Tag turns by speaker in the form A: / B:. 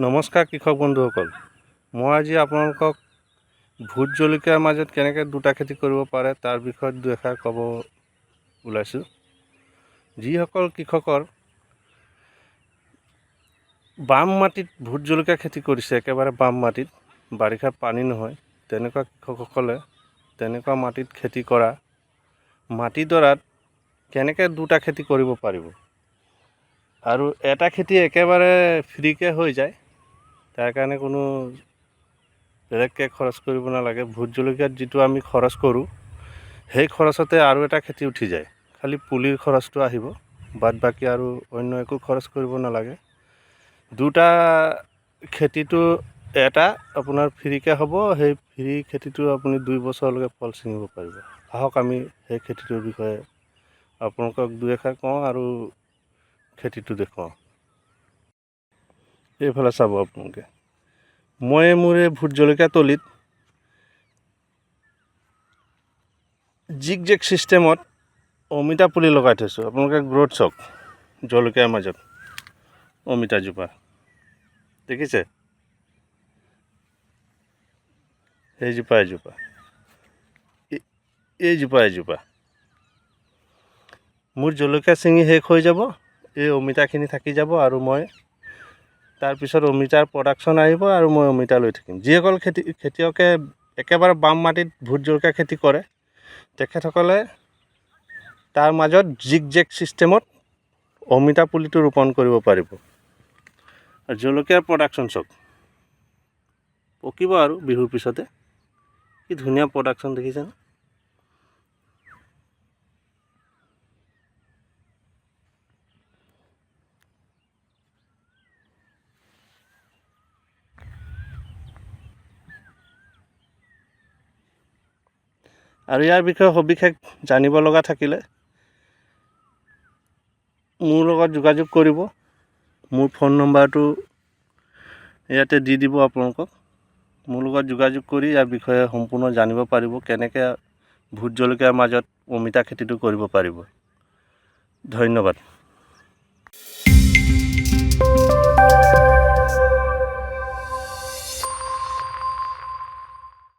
A: নমস্কাৰ কৃষক বন্ধুসকল, মই আজি আপোনালোকক ভোট জলকীয়াৰ মাজত কেনেকৈ দুটা খেতি কৰিব পাৰে তাৰ বিষয়ত দুই এষাৰ ক'ব ওলাইছোঁ। যিসকল কৃষকৰ বাম মাটিত ভোট জলকীয়া খেতি কৰিছে, একেবাৰে বাম মাটিত বাৰিষাত পানী নহয়, তেনেকুৱা কৃষকসকলে তেনেকুৱা মাটিত খেতি কৰা মাটিডৰাত কেনেকৈ দুটা খেতি কৰিব পাৰিব আৰু এটা খেতি একেবাৰে ফ্ৰীকৈ হৈ যায়, তাৰ কাৰণে কোনো বেলেগকৈ খৰচ কৰিব নালাগে। ভোট জলকীয়াত যিটো আমি খৰচ কৰোঁ সেই খৰচতে আৰু এটা খেতি উঠি যায়, খালি পুলিৰ খৰচটো আহিব, বাদ বাকী আৰু অন্য একো খৰচ কৰিব নালাগে। দুটা খেতিটো এটা আপোনাৰ ফ্ৰীকৈ হ'ব, সেই ফ্ৰী খেতিটো আপুনি 2 বছৰলৈকে ফল ছিঙিব পাৰিব। আহক আমি সেই খেতিটোৰ বিষয়ে আপোনালোকক দুই এষাৰ কওঁ আৰু খেতিটো দেখুৱাওঁ। এইফালে চাব আপোনালোকে, মই মোৰ এই ভোট জলকীয়া তলিত জিগজেগ ছিষ্টেমত অমিতা পুলি লগাই থৈছোঁ। আপোনালোকে গ্ৰ'থ চাওক, জলকীয়াৰ মাজত অমিতাজোপা দেখিছে, এইজোপা এজোপা এজোপা মোৰ জলকীয়া ছিঙি শেষ হৈ যাব, এই অমিতাখিনি থাকি যাব আৰু মই তাৰপিছত অমিতাৰ প্ৰডাকশ্যন আহিব আৰু মই অমিতা লৈ থাকিম। যিসকল খেতিয়কে একেবাৰে বাম মাটিত ভোট জলকীয়া খেতি কৰে, তেখেতসকলে তাৰ মাজত জিগজেগ ছিষ্টেমত অমিতা পুলিটো ৰোপণ কৰিব পাৰিব। আৰু জলকীয়াৰ প্ৰডাকশ্যন চাওক, পকিব আৰু বিহুৰ পিছতে, কি ধুনীয়া প্ৰডাকশ্যন দেখিছেনে? আৰু ইয়াৰ বিষয়ে সবিশেষ জানিব লগা থাকিলে মোৰ লগত যোগাযোগ কৰিব। মোৰ ফোন নম্বৰটো ইয়াতে দি দিব আপোনালোকক। মোৰ লগত যোগাযোগ কৰি ইয়াৰ বিষয়ে সম্পূৰ্ণ জানিব পাৰিব, কেনেকৈ ভোট জলকীয়াৰ মাজত অমিতা খেতিটো কৰিব পাৰিব। ধন্যবাদ।